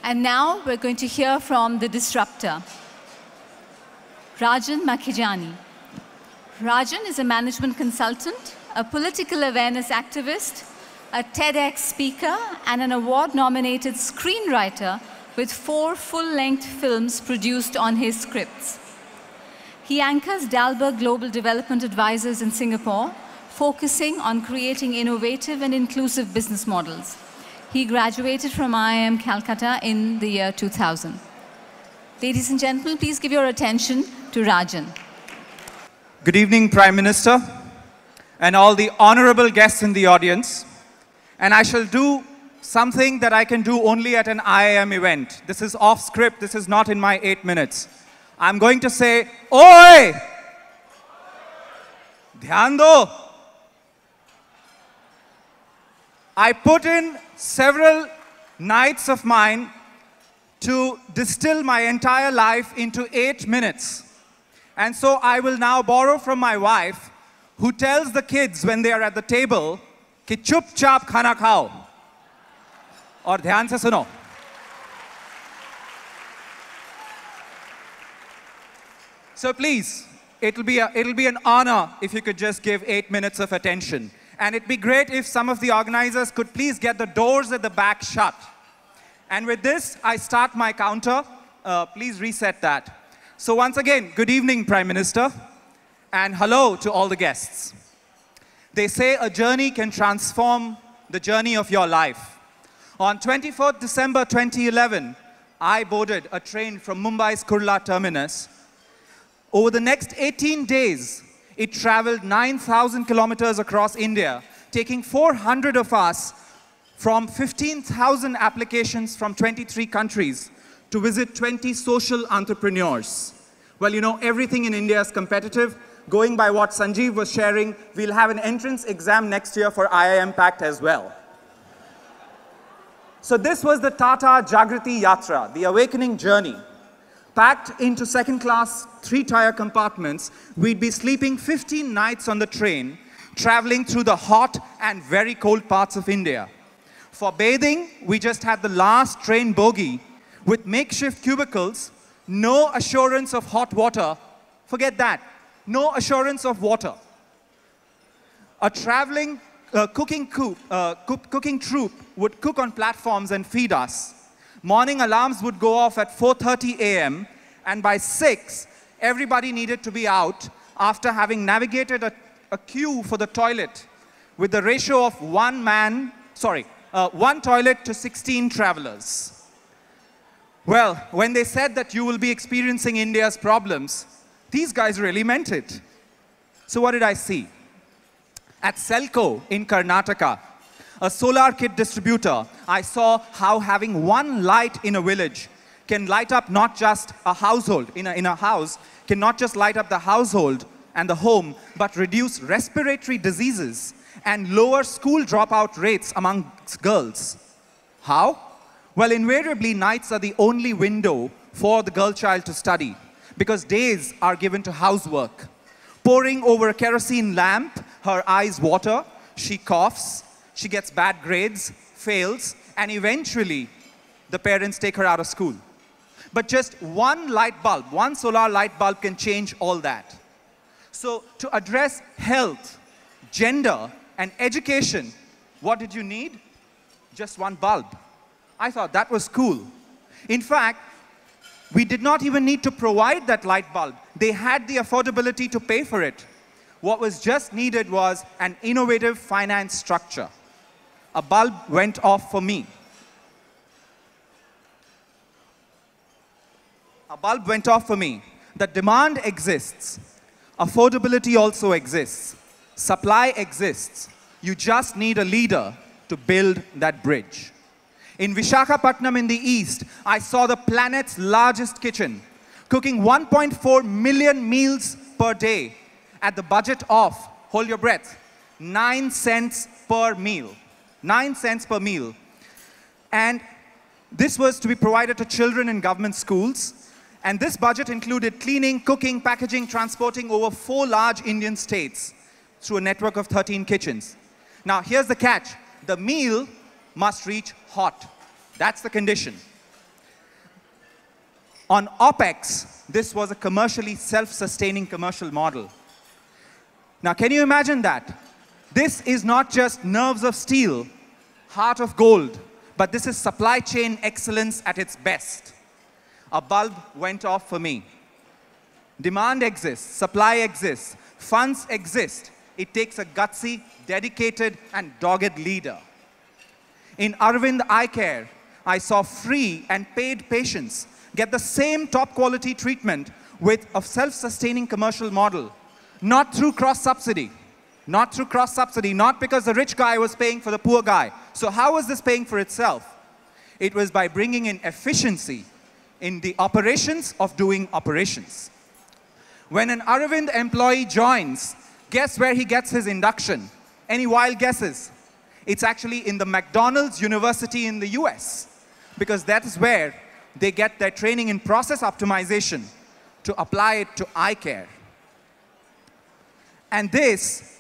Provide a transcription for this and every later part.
And now we're going to hear from the disruptor, Rajen Makhijani. Rajen is a management consultant, a political awareness activist, a TEDx speaker, and an award-nominated screenwriter with 4 full-length films produced on his scripts. He anchors Dalberg Global Development Advisors in Singapore, focusing on creating innovative and inclusive business models. He graduated from IIM Calcutta in the year 2000. Ladies and gentlemen, please give your attention to Rajen. Good evening, Prime Minister, and all the honorable guests in the audience. And I shall do something that I can do only at an IIM event. This is off script. This is not in my 8 minutes. I'm going to say, Oi! Dhyan do. I put in several nights of mine to distill my entire life into 8 minutes. And so I will now borrow from my wife, who tells the kids when they are at the table, ki chup chap khana khao. Aur dhyan se suno. So please, it'll be an honor if you could just give 8 minutes of attention. And it'd be great if some of the organizers could please get the doors at the back shut. And with this, I start my counter. Please reset that. So once again, good evening, Prime Minister, and hello to all the guests. They say a journey can transform the journey of your life. On 24th December 2011, I boarded a train from Mumbai's Kurla terminus. Over the next 18 days, it traveled 9,000 kilometers across India, taking 400 of us from 15,000 applications from 23 countries to visit 20 social entrepreneurs. Well, you know, everything in India is competitive. Going by what Sanjeev was sharing, we'll have an entrance exam next year for IIMPACT as well. So this was the Tata Jagriti Yatra, the awakening journey. Packed into second-class 3-tier compartments, we'd be sleeping 15 nights on the train, traveling through the hot and very cold parts of India. For bathing, we just had the last train bogie with makeshift cubicles, no assurance of hot water. Forget that. No assurance of water. A traveling cooking troupe would cook on platforms and feed us. Morning alarms would go off at 4:30 a.m. and by 6, everybody needed to be out after having navigated a queue for the toilet with the ratio of one toilet to 16 travelers. Well, when they said that you will be experiencing India's problems, these guys really meant it. So what did I see? At Selco in Karnataka, a solar kit distributor, I saw how having one light in a village can light up not just a household, in a house, can not just light up the household and the home, but reduce respiratory diseases and lower school dropout rates among girls. How? Well, invariably, nights are the only window for the girl child to study, because days are given to housework. Poring over a kerosene lamp, her eyes water, she coughs, she gets bad grades, fails, and eventually the parents take her out of school. But just one light bulb, one solar light bulb can change all that. So to address health, gender, and education, what did you need? Just one bulb. I thought that was cool. In fact, we did not even need to provide that light bulb. They had the affordability to pay for it. What was just needed was an innovative finance structure. A bulb went off for me. A bulb went off for me. The demand exists. Affordability also exists. Supply exists. You just need a leader to build that bridge. In Visakhapatnam in the east, I saw the planet's largest kitchen, cooking 1.4 million meals per day at the budget of, hold your breath, 9 cents per meal. 9 cents per meal. And this was to be provided to children in government schools. And this budget included cleaning, cooking, packaging, transporting over 4 large Indian states through a network of 13 kitchens. Now, here's the catch. The meal must reach hot. That's the condition. On OpEx, this was a commercially self-sustaining commercial model. Now, can you imagine that? This is not just nerves of steel, heart of gold, but this is supply chain excellence at its best. A bulb went off for me. Demand exists, supply exists, funds exist. It takes a gutsy, dedicated, and dogged leader. In Arvind Eye Care, I saw free and paid patients get the same top quality treatment with a self-sustaining commercial model, not through cross-subsidy. Not through cross-subsidy, not because the rich guy was paying for the poor guy. So how was this paying for itself? It was by bringing in efficiency in the operations of doing operations. When an Aravind employee joins, guess where he gets his induction? Any wild guesses? It's actually in the McDonald's University in the US, because that is where they get their training in process optimization to apply it to eye care. And this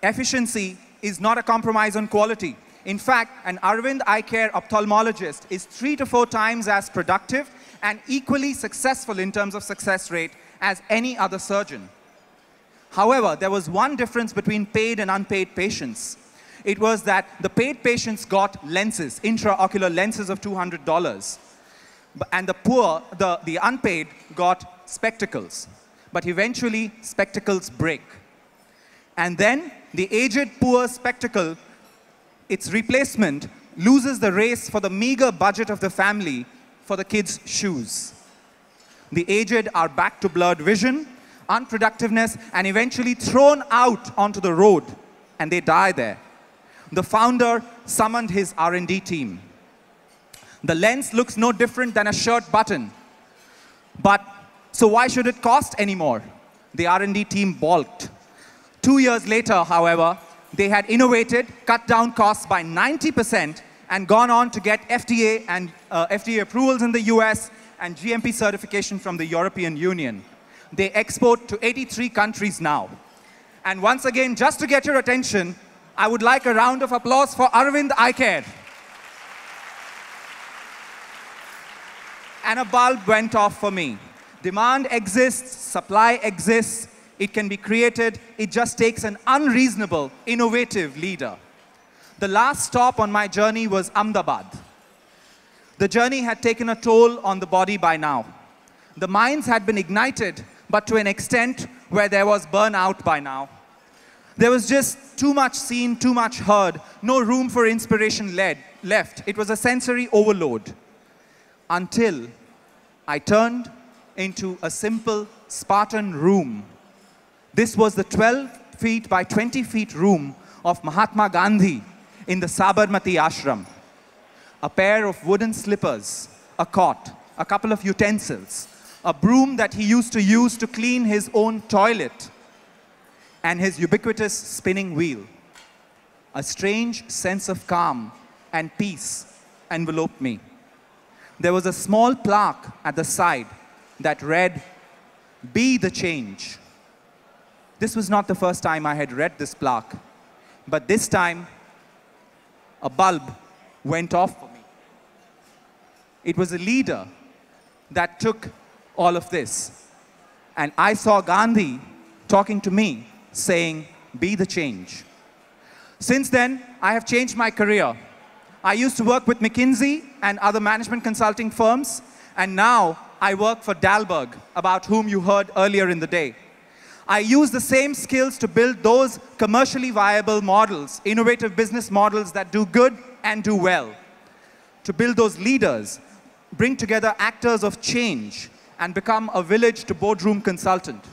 efficiency is not a compromise on quality. In fact, an Arvind Eye Care ophthalmologist is 3 to 4 times as productive and equally successful in terms of success rate as any other surgeon. However, there was one difference between paid and unpaid patients. It was that the paid patients got lenses, intraocular lenses of $200. And the unpaid got spectacles. But eventually, spectacles break. And then the aged poor spectacle, its replacement, loses the race for the meager budget of the family for the kids' shoes. The aged are back to blurred vision, unproductiveness, and eventually thrown out onto the road, and they die there. The founder summoned his R&D team. The lens looks no different than a shirt button. But, so why should it cost anymore? The R&D team balked. 2 years later, however, they had innovated, cut down costs by 90%, and gone on to get FDA and FDA approvals in the US and GMP certification from the European Union. They export to 83 countries now. And once again, just to get your attention, I would like a round of applause for Arvind Eye Care. And a bulb went off for me. Demand exists, supply exists, it can be created, it just takes an unreasonable, innovative leader. The last stop on my journey was Ahmedabad. The journey had taken a toll on the body by now. The minds had been ignited, but to an extent where there was burnout by now. There was just too much seen, too much heard, no room for inspiration left. It was a sensory overload. Until I turned into a simple Spartan room. This was the 12 feet by 20 feet room of Mahatma Gandhi in the Sabarmati ashram. A pair of wooden slippers, a cot, a couple of utensils, a broom that he used to use to clean his own toilet, and his ubiquitous spinning wheel. A strange sense of calm and peace enveloped me. There was a small plaque at the side that read, "Be the change." This was not the first time I had read this plaque, but this time, a bulb went off for me. It was a leader that took all of this. And I saw Gandhi talking to me, saying, "Be the change." Since then, I have changed my career. I used to work with McKinsey and other management consulting firms, and now I work for Dalberg, about whom you heard earlier in the day. I use the same skills to build those commercially viable models, innovative business models that do good and do well. To build those leaders, bring together actors of change, and become a village to boardroom consultant.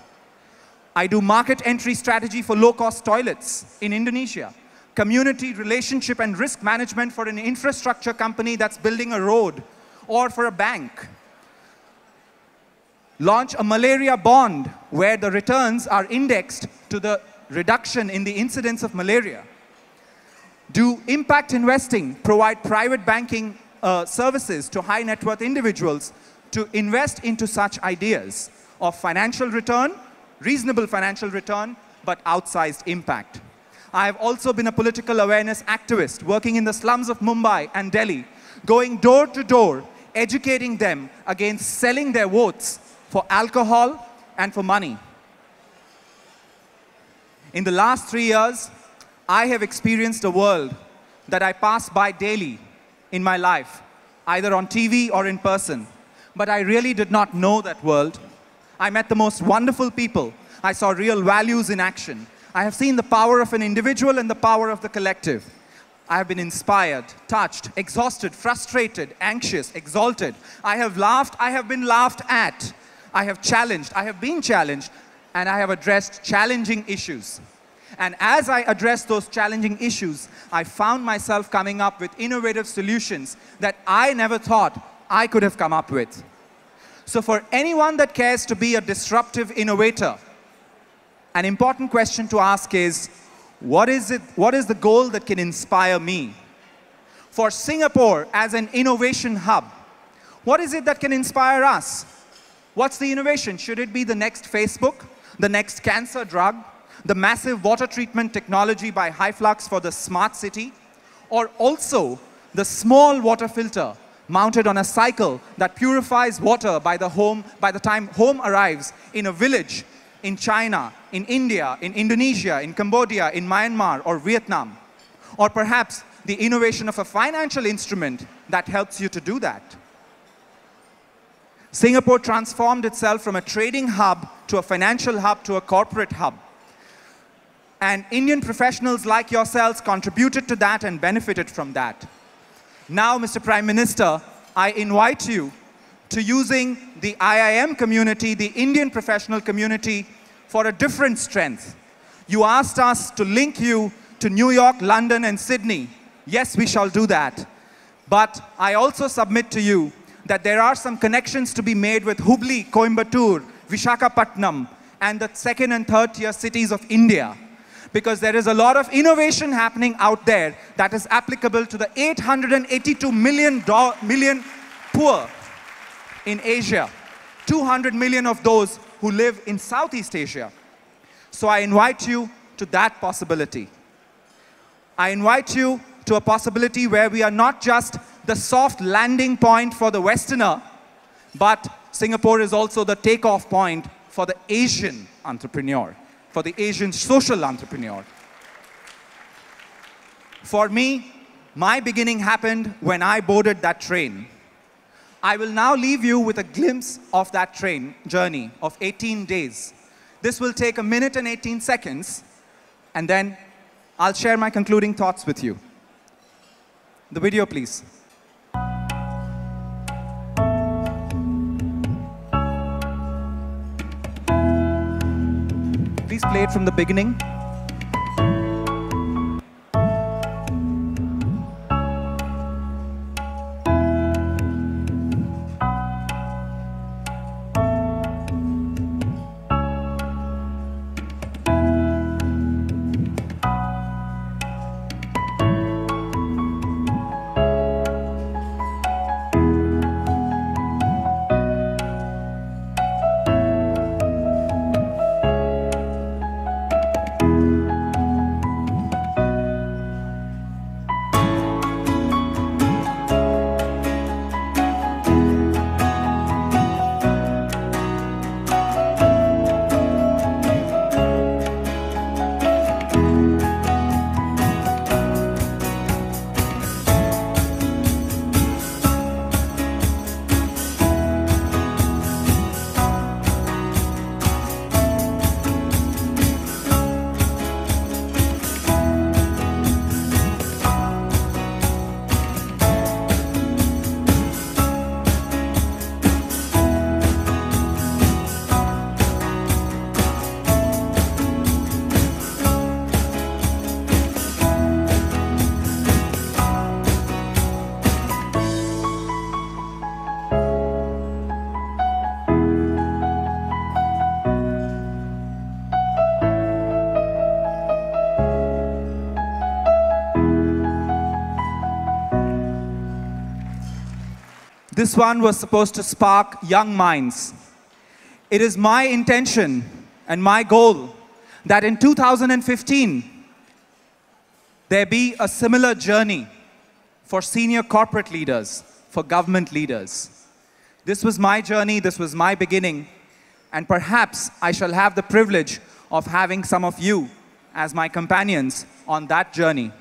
I do market entry strategy for low-cost toilets in Indonesia, community relationship and risk management for an infrastructure company that's building a road, or for a bank. Launch a malaria bond where the returns are indexed to the reduction in the incidence of malaria. Do impact investing, provide private banking services to high net worth individuals to invest into such ideas of financial return, reasonable financial return, but outsized impact. I have also been a political awareness activist working in the slums of Mumbai and Delhi, going door to door, educating them against selling their votes for alcohol and for money. In the last 3 years, I have experienced a world that I pass by daily in my life, either on TV or in person. But I really did not know that world. I met the most wonderful people. I saw real values in action. I have seen the power of an individual and the power of the collective. I have been inspired, touched, exhausted, frustrated, anxious, exalted. I have laughed, I have been laughed at. I have challenged, I have been challenged, and I have addressed challenging issues. And as I addressed those challenging issues, I found myself coming up with innovative solutions that I never thought I could have come up with. So for anyone that cares to be a disruptive innovator, an important question to ask is, what is the goal that can inspire me? For Singapore as an innovation hub, what is it that can inspire us? What's the innovation? Should it be the next Facebook, the next cancer drug, the massive water treatment technology by Hyflux for the smart city, or also the small water filter mounted on a cycle that purifies water by the time home arrives in a village in China, in India, in Indonesia, in Cambodia, in Myanmar, or Vietnam? Or perhaps the innovation of a financial instrument that helps you to do that. Singapore transformed itself from a trading hub to a financial hub to a corporate hub. And Indian professionals like yourselves contributed to that and benefited from that. Now, Mr. Prime Minister, I invite you to using the IIM community, the Indian professional community, for a different strength. You asked us to link you to New York, London, and Sydney. Yes, we shall do that. But I also submit to you that there are some connections to be made with Hubli, Coimbatore, Visakhapatnam, and the second and third tier cities of India. Because there is a lot of innovation happening out there that is applicable to the 882 million poor in Asia. 200 million of those who live in Southeast Asia. So I invite you to that possibility. I invite you to a possibility where we are not just the soft landing point for the Westerner, but Singapore is also the takeoff point for the Asian entrepreneur, for the Asian social entrepreneur. For me, my beginning happened when I boarded that train. I will now leave you with a glimpse of that train journey of 18 days. This will take 1 minute and 18 seconds, and then I'll share my concluding thoughts with you. The video, please. Please play it from the beginning. This one was supposed to spark young minds. It is my intention and my goal that in 2015, there be a similar journey for senior corporate leaders, for government leaders. This was my journey, this was my beginning, and perhaps I shall have the privilege of having some of you as my companions on that journey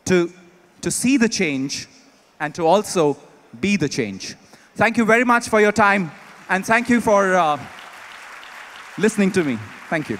to see the change and to also be the change. Thank you very much for your time, and thank you for listening to me. Thank you.